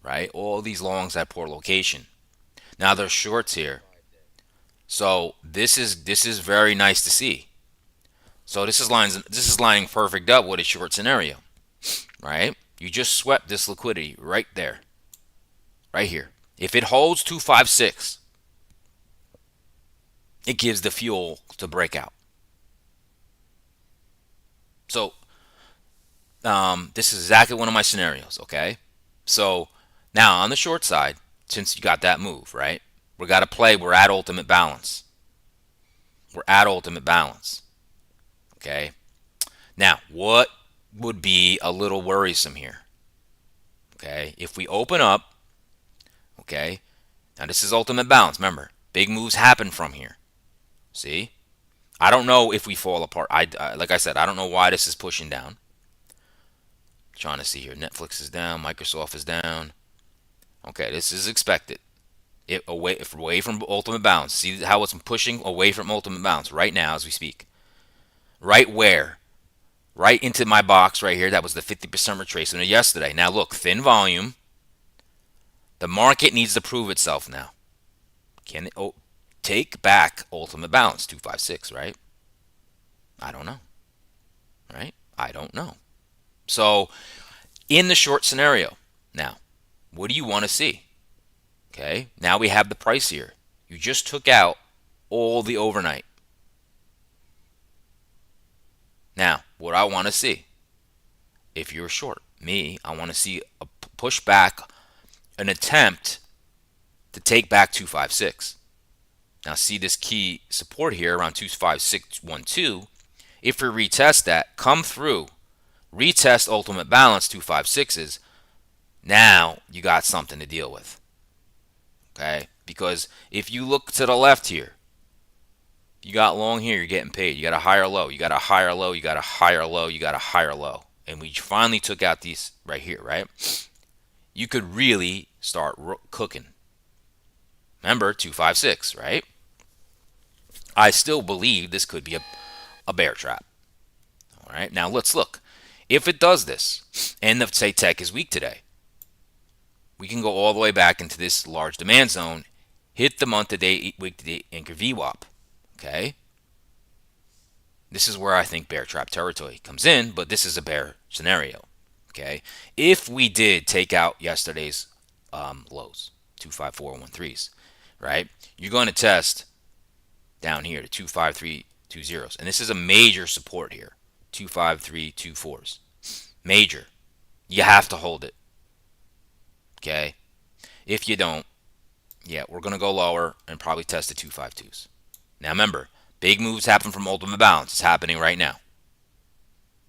Speaker 1: Right? All these longs at poor location. Now there's shorts here. So this is very nice to see. So this is lining perfect up with a short scenario. Right? You just swept this liquidity right there. Right here. If it holds 256, it gives the fuel to break out. So this is exactly one of my scenarios, okay? So now on the short side, since you got that move, right? We got to play. We're at ultimate balance. We're at ultimate balance. Okay. Now, what would be a little worrisome here? Okay. If we open up, okay. Now this is ultimate balance. Remember, big moves happen from here. See? I don't know if we fall apart. Like I said, I don't know why this is pushing down. Trying to see here. Netflix is down. Microsoft is down. Okay, this is expected. Away from ultimate balance. See how it's pushing away from ultimate balance right now as we speak. Right where? Right into my box right here. That was the 50% retracement of yesterday. Now look, thin volume. The market needs to prove itself now. Can it take back ultimate balance? 256, right? I don't know. Right? I don't know. So in the short scenario, now, what do you want to see? Okay, now we have the price here. You just took out all the overnight. Now, what I want to see, if you're short, me, I want to see a pushback, an attempt to take back 256. Now, see this key support here around 25612. If we retest that, come through, retest ultimate balance 256s, now you got something to deal with. Okay, because if you look to the left here, you got long here, you're getting paid. You got a higher low, you got a higher low, you got a higher low, you got a higher low. And we finally took out these right here, right? You could really start cooking. Remember, 256, right? I still believe this could be a bear trap. All right, now let's look. If it does this, and let's say tech is weak today, we can go all the way back into this large demand zone, hit the month to date, week to date anchor VWAP. Okay. This is where I think bear trap territory comes in, but this is a bear scenario. Okay. If we did take out yesterday's lows, 25413s, right? You're going to test down here to 25320s. And this is a major support here, 25324s. Major. You have to hold it. Okay. If you don't, yeah, we're going to go lower and probably test the 252s. Now remember, big moves happen from ultimate balance. It's happening right now.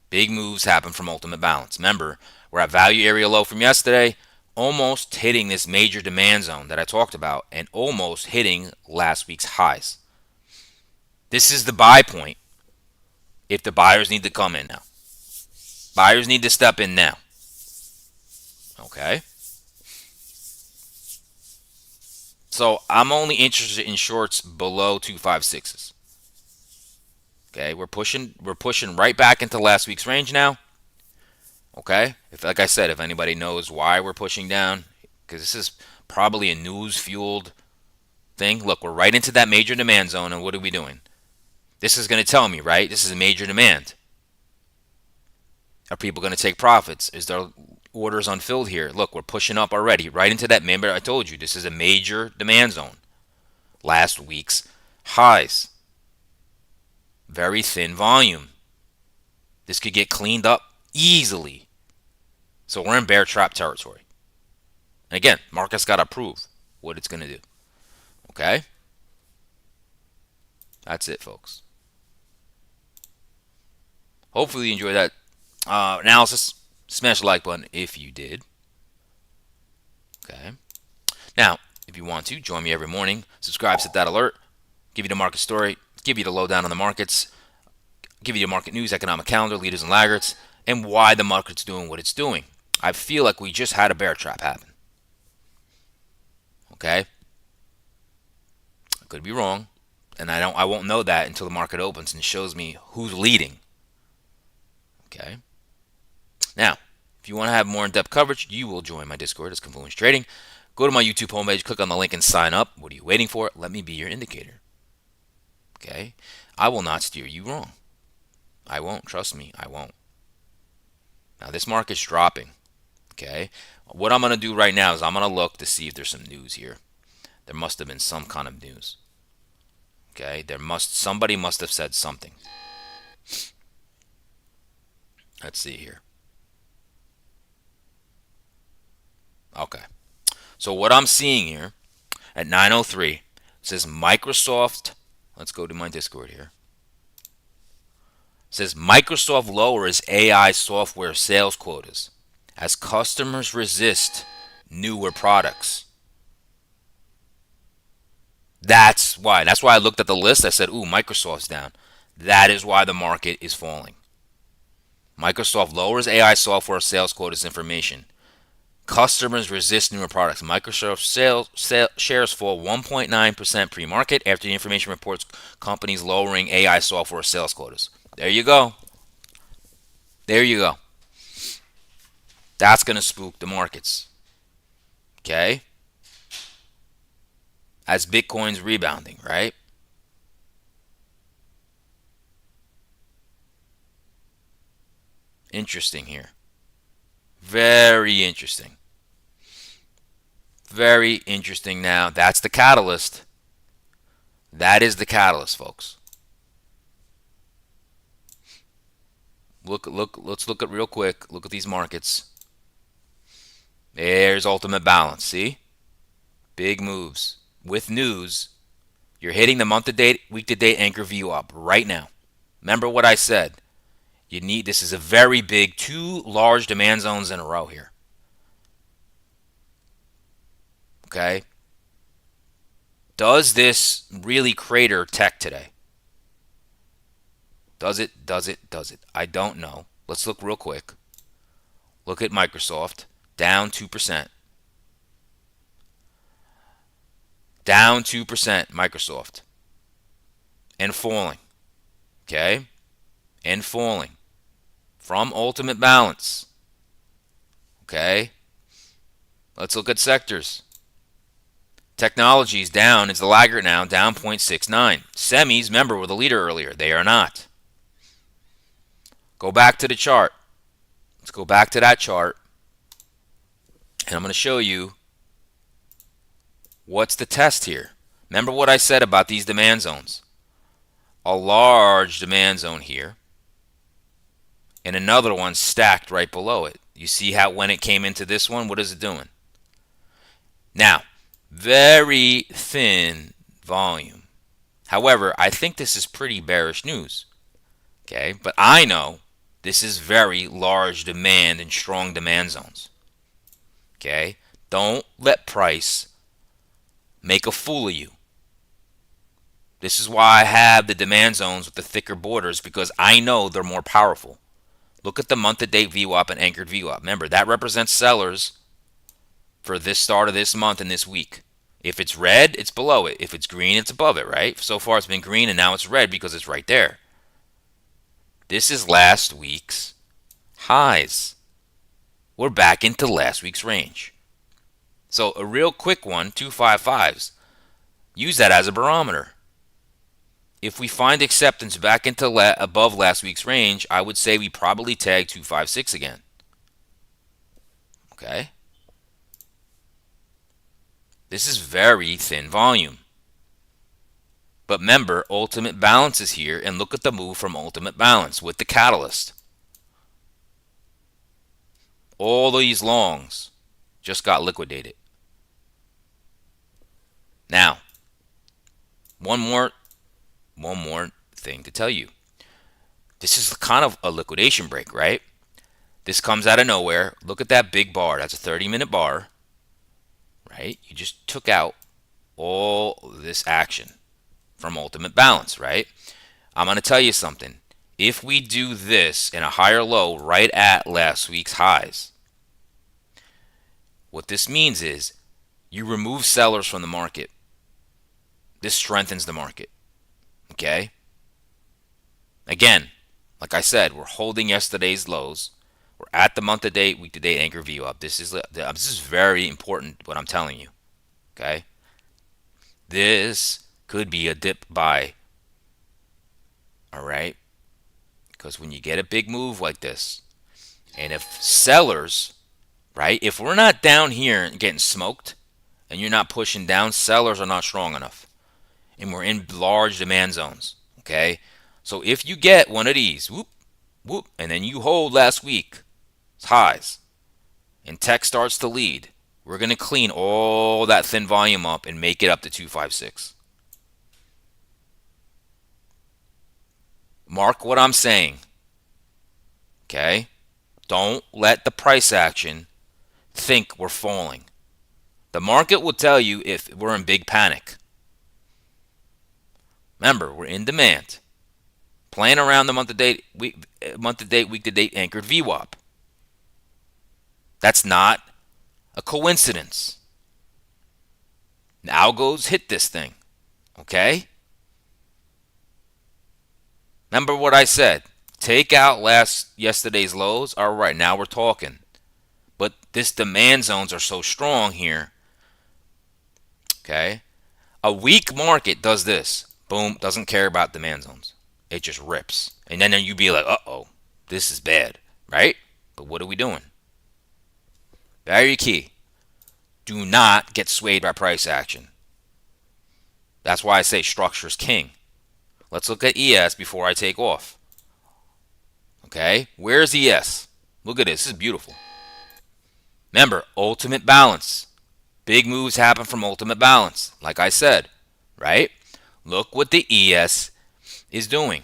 Speaker 1: Big moves happen from ultimate balance. Remember, we're at value area low from yesterday, almost hitting this major demand zone that I talked about and almost hitting last week's highs. This is the buy point if the buyers need to come in now. Buyers need to step in now. Okay. So I'm only interested in shorts below 256s. Okay, we're pushing right back into last week's range now. Okay, if like I said, if anybody knows why we're pushing down, because this is probably a news fueled thing. Look, we're right into that major demand zone, and what are we doing? This is going to tell me, right? This is a major demand. Are people going to take profits? Is there orders unfilled here? Look, we're pushing up already, right into that. Remember, I told you this is a major demand zone. Last week's highs, very thin volume. This could get cleaned up easily. So we're in bear trap territory. And again, market's got to prove what it's going to do. Okay? That's it, folks. Hopefully you enjoyed that analysis. Smash the like button if you did. Okay. Now, if you want to, join me every morning. Subscribe, set that alert. Give you the market story. Give you the lowdown on the markets. Give you the market news, economic calendar, leaders and laggards, and why the market's doing what it's doing. I feel like we just had a bear trap happen. Okay? I could be wrong, and I won't know that until the market opens and shows me who's leading. Okay? Now, if you want to have more in-depth coverage, you will join my Discord. It's Confluence Trading. Go to my YouTube homepage, click on the link and sign up. What are you waiting for? Let me be your indicator. Okay? I will not steer you wrong. I won't. Trust me, I won't. Now, this market's dropping. Okay? What I'm going to do right now is I'm going to look to see if there's some news here. There must have been some kind of news. Okay? Somebody must have said something. Let's see here. Okay. So what I'm seeing here at 9:03 says Microsoft. Let's go to my Discord here. It says Microsoft lowers AI software sales quotas as customers resist newer products. That's why. That's why I looked at the list. I said, "Ooh, Microsoft's down." That is why the market is falling. Microsoft lowers AI software sales quotas information. Customers resist newer products. Microsoft shares fall 1.9% pre-market after the information reports companies lowering AI software sales quotas. There you go. There you go. That's going to spook the markets. Okay? As Bitcoin's rebounding, right? Interesting here. Very interesting. Very interesting now. That's the catalyst. That is the catalyst, folks. Let's look at real quick. Look at these markets. There's ultimate balance. See? Big moves. With news, you're hitting the month to date, week to date anchor view up right now. Remember what I said. This is a very big, two large demand zones in a row here. Okay? Does this really crater tech today? Does it? Does it? Does it? I don't know. Let's look real quick. Look at Microsoft, down 2%. Down 2%, Microsoft. And falling. Okay? And falling. From ultimate balance. Okay? Let's look at sectors. Technology is down. It's the laggard now, down 0.69. Semis, remember, were the leader earlier. They are not. Go back to the chart. Let's go back to that chart. And I'm going to show you what's the test here. Remember what I said about these demand zones. A large demand zone here. And another one stacked right below it. You see how when it came into this one, what is it doing? Now, very thin volume. However, I think this is pretty bearish news. Okay, but I know this is very large demand and strong demand zones. Okay, don't let price make a fool of you. This is why I have the demand zones with the thicker borders, because I know they're more powerful. Look at the month-to-date VWAP and anchored VWAP. Remember, that represents sellers. for this start of this month and this week. If it's red, it's below it. If it's green, it's above it, right? So far it's been green and now it's red because it's right there. This is last week's highs. We're back into last week's range. So a real quick one, 255s. Use that as a barometer. If we find acceptance back into above last week's range, I would say we probably tag 256 again. Okay? This is very thin volume. But remember, ultimate balance is here, and look at the move from ultimate balance with the catalyst. All these longs just got liquidated. Now, one more thing to tell you. This is kind of a liquidation break, right? This comes out of nowhere. Look at that big bar. That's a 30-minute bar, right? You just took out all this action from ultimate balance, right? I'm going to tell you something. If we do this in a higher low right at last week's highs, what this means is you remove sellers from the market. This strengthens the market. Okay? Again, like I said, we're holding yesterday's lows. We're at the month to date, week to date anchor view up. This is very important what I'm telling you. Okay? This could be a dip buy. All right? Because when you get a big move like this, and if sellers, right, if we're not down here and getting smoked, and you're not pushing down, sellers are not strong enough. And we're in large demand zones. Okay? So if you get one of these, whoop, whoop, and then you hold last week's highs, and tech starts to lead, we're going to clean all that thin volume up and make it up to 256. Mark what I'm saying. Okay? Don't let the price action think we're falling. The market will tell you if we're in big panic. Remember, we're in demand. Playing around the month to date, week to date anchored VWAP. That's not a coincidence. Now goes hit this thing. Okay? Remember what I said. Take out yesterday's lows. All right, now we're talking. But this demand zones are so strong here. Okay? A weak market does this. Boom, doesn't care about demand zones. It just rips. And then you be like, uh-oh, this is bad, right? But what are we doing? Very key. Do not get swayed by price action. That's why I say structure is king. Let's look at ES before I take off. Okay, where's ES? Look at this. This is beautiful. Remember, ultimate balance. Big moves happen from ultimate balance, like I said, right? Look what the ES is doing.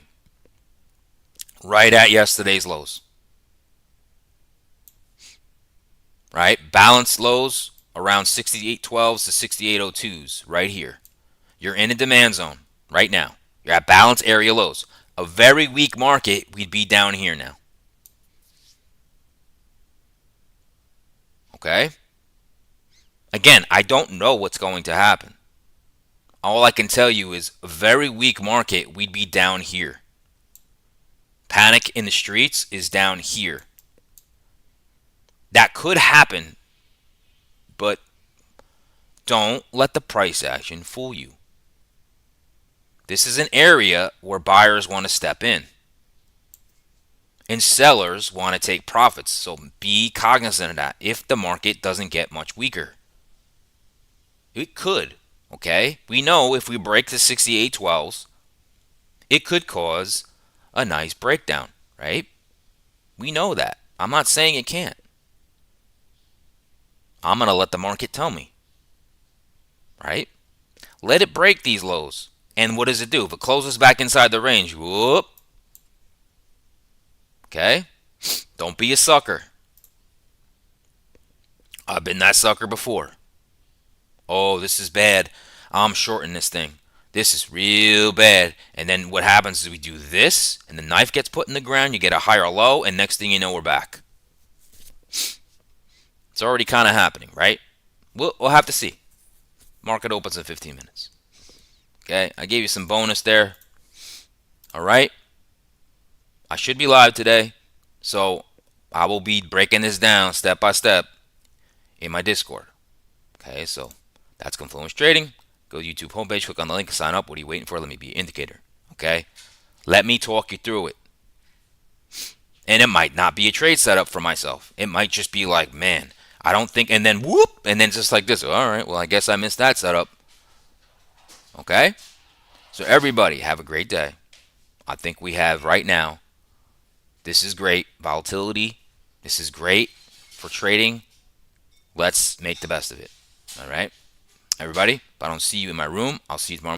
Speaker 1: Right at yesterday's lows. Right? Balance lows around 68.12s to 68.02s right here. You're in a demand zone right now. You're at balance area lows. A very weak market, we'd be down here now. Okay? Again, I don't know what's going to happen. All I can tell you is a very weak market, we'd be down here. Panic in the streets is down here. That could happen, but don't let the price action fool you. This is an area where buyers want to step in and sellers want to take profits. So be cognizant of that if the market doesn't get much weaker. It could, okay? We know if we break the 68.12s, it could cause a nice breakdown, right? We know that. I'm not saying it can't. I'm going to let the market tell me, right? Let it break these lows. And what does it do? If it closes back inside the range, whoop. Okay? Don't be a sucker. I've been that sucker before. Oh, this is bad. I'm shorting this thing. This is real bad. And then what happens is we do this, and the knife gets put in the ground, you get a higher low, and next thing you know, we're back. It's already kind of happening, right? We'll have to see. Market opens in 15 minutes. Okay, I gave you some bonus there. All right, I should be live today, so I will be breaking this down step by step in my Discord. Okay, so that's Confluence Trading. Go to YouTube homepage, click on the link, sign up. What are you waiting for? Let me be an indicator. Okay, let me talk you through it. And it might not be a trade setup for myself. It might just be like, man, I don't think, and then whoop, and then just like this. All right, well, I guess I missed that setup. Okay, so everybody have a great day. I think we have right now. This is great volatility. This is great for trading. Let's make the best of it. All right, everybody. If I don't see you in my room, I'll see you tomorrow.